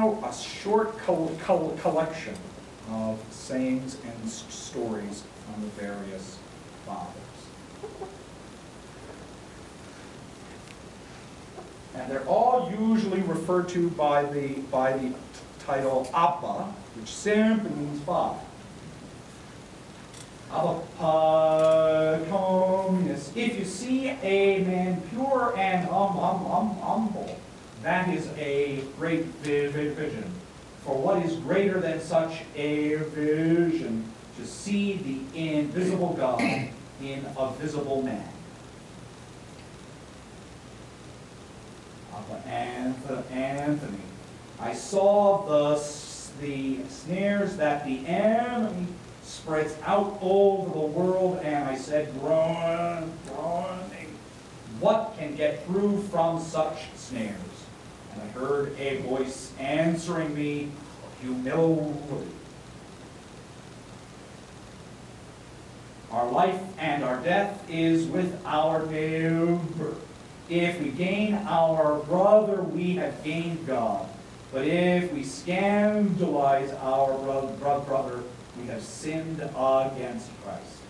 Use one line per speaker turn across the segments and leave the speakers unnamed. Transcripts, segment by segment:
now a short collection of sayings and stories on the various fathers. And they're all usually referred to by the title Abba, which simply means father. Abba Paternius. If you see a man pure and humble, that is a great vision. For what is greater than such a vision? To see the invisible God in a visible man. Anthony. I saw the snares that the enemy spreads out over the world, and I said, groaning, what can get through from such snares? And I heard a voice answering me, humility. Our life and our death is with our neighbor. If we gain our brother, we have gained God. But if we scandalize our brother, we have sinned against Christ.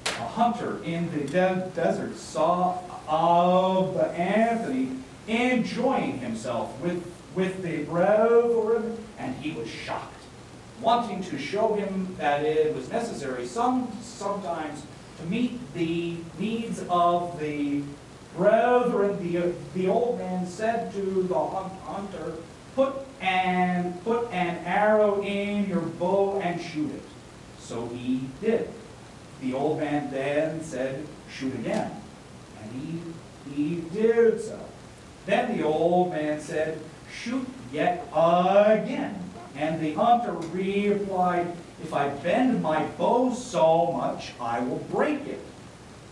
A hunter in the desert saw Anthony enjoying himself with the brethren, and he was shocked, wanting to show him that it was necessary sometimes to meet the needs of the brethren. The old man said to the hunter, put an arrow in your bow and shoot it. So he did. The old man then said, shoot again. And he did so. Then the old man said, shoot yet again. And the hunter replied, if I bend my bow so much, I will break it.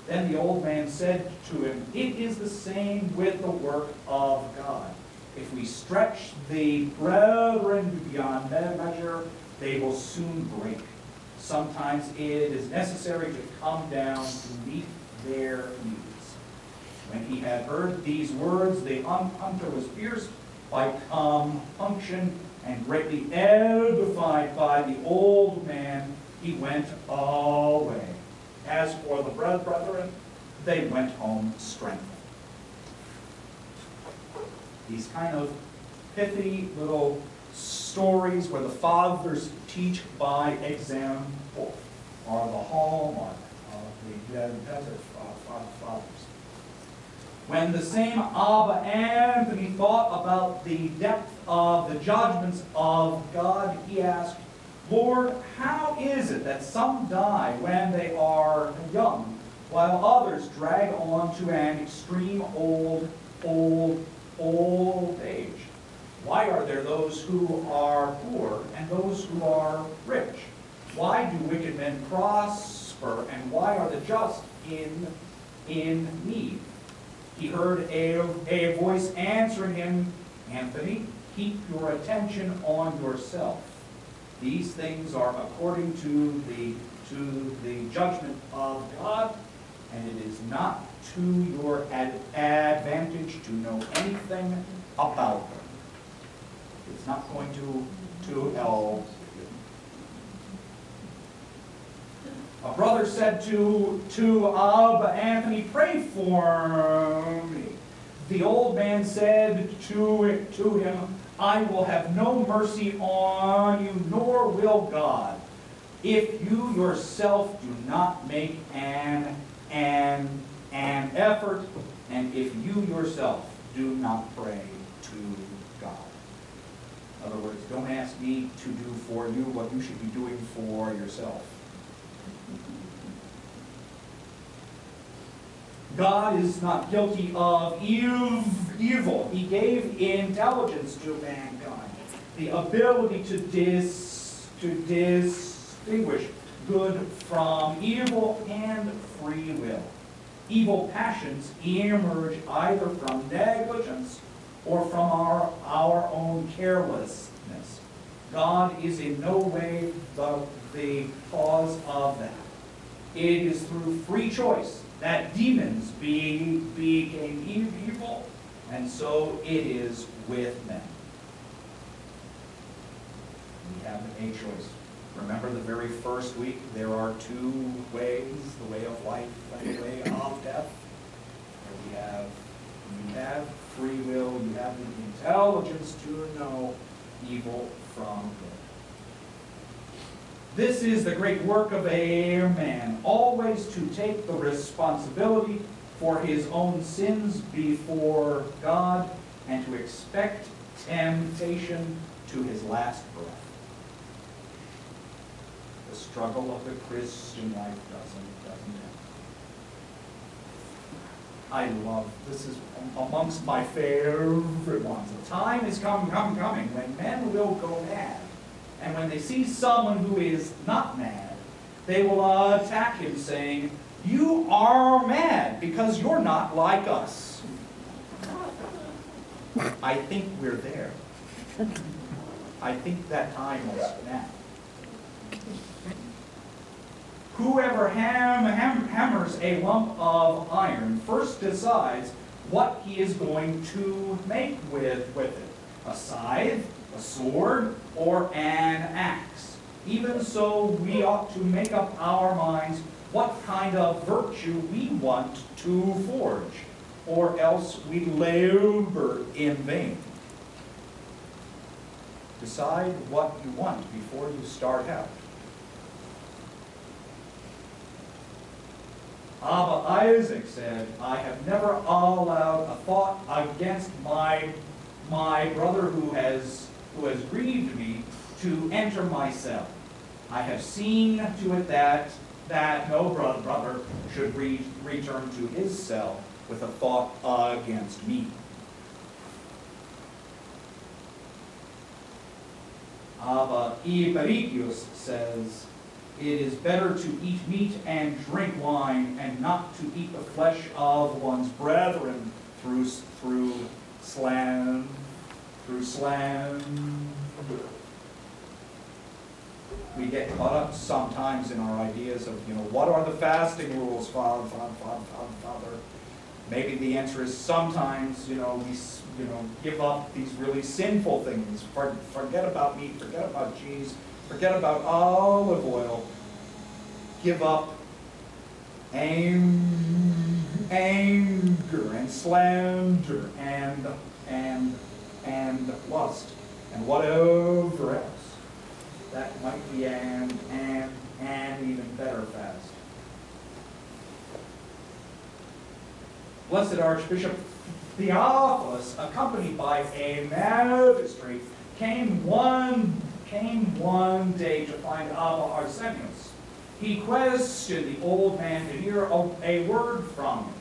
Then the old man said to him, it is the same with the work of God. If we stretch the brethren beyond measure, they will soon break. Sometimes it is necessary to come down to meet their needs. When he had heard these words, the hunter was pierced by compunction, and greatly edified by the old man, he went away. As for the brethren, they went home strengthened. These kind of pithy little stories where the fathers teach by example are the hallmark of the desert fathers. When the same Abba Anthony thought about the depth of the judgments of God, he asked, Lord, how is it that some die when they are young, while others drag on to an extreme old age? Why are there those who are poor and those who are rich? Why do wicked men prosper, and why are the just in need? He heard a voice answering him, Anthony, keep your attention on yourself. These things are according to the judgment of God, and it is not to your advantage to know anything about them. It's not going to help you. A brother said to Abba Anthony, pray for me. The old man said to him, I will have no mercy on you, nor will God, if you yourself do not make an effort, and if you yourself do not pray to God. In other words, don't ask me to do for you what you should be doing for yourself. God is not guilty of evil. He gave intelligence to mankind, the ability to distinguish good from evil, and free will. Evil passions emerge either from negligence or from our own carelessness. God is in no way the cause of that. It is through free choice that demons became evil, and so it is with men. We have a choice. Remember the very first week, there are two ways, the way of life and the way of death. You have free will, you have the intelligence to know evil from good. This is the great work of a man, always to take the responsibility for his own sins before God and to expect temptation to his last breath. The struggle of the Christian life doesn't end. I love, this is amongst my favorite ones. The time is coming when men will go mad. And when they see someone who is not mad, they will attack him saying, "You are mad because you're not like us." I think we're there. I think that time is now. Whoever hammers a lump of iron first decides what he is going to make with it. A scythe, a sword, or an axe. Even so, we ought to make up our minds what kind of virtue we want to forge, or else we labor in vain. Decide what you want before you start out. Abba Isaac said, "I have never allowed a thought against my brother who has grieved me to enter my cell. I have seen to it that no brother should return to his cell with a thought against me." Abba Ibaricius says, "It is better to eat meat and drink wine and not to eat the flesh of one's brethren through slander." We get caught up sometimes in our ideas of, what are the fasting rules, Father? Maybe the answer is sometimes, we give up these really sinful things. Forget about meat, forget about cheese, forget about olive oil. Give up anger and slander and lust and whatever else. That might be an even better fast. Blessed Archbishop Theophilus, accompanied by a magistrate, came one day to find Abba Arsenius. He questioned the old man to hear a word from him.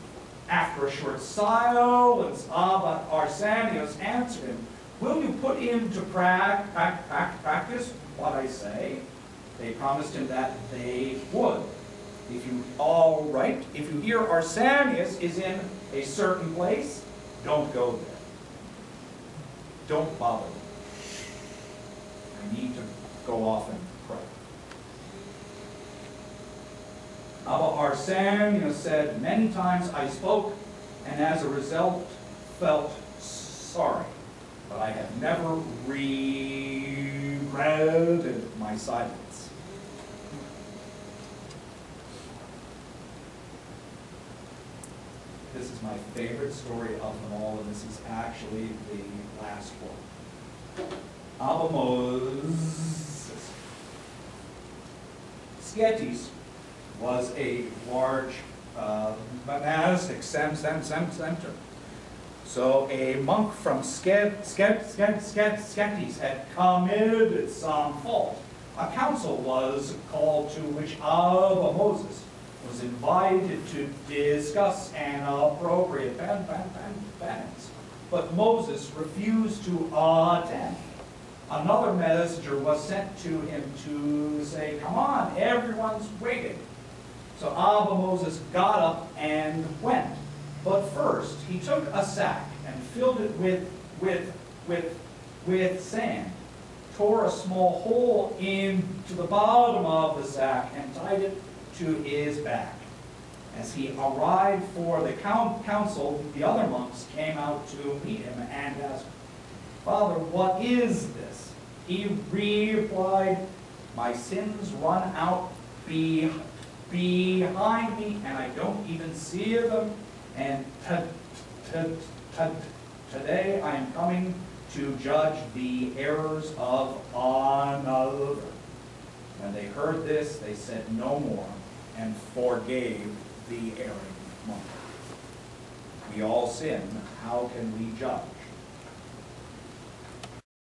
After a short silence, Abba Arsenius answered him, "Will you put into practice what I say?" They promised him that they would. If you hear Arsenius is in a certain place, don't go there. Don't bother. I need to go off and pray. Abba Arsenius said, "Many times I spoke, and as a result felt sorry, but I have never regretted my silence." This is my favorite story of them all, and this is actually the last one. Abba Moses Skrocki was a large monastic center. So a monk from Skrocki had committed some fault. A council was called to which Abba Moses was invited to discuss an appropriate penance. But Moses refused to attend. Another messenger was sent to him to say, "Come on, everyone's waiting." So Abba Moses got up and went. But first, he took a sack and filled it with sand, tore a small hole into the bottom of the sack, and tied it to his back. As he arrived for the council, the other monks came out to meet him and asked, "Father, what is this?" He replied, "My sins run out behind me, and I don't even see them. And today I am coming to judge the errors of another." When they heard this, they said no more and forgave the erring monk. We all sin. How can we judge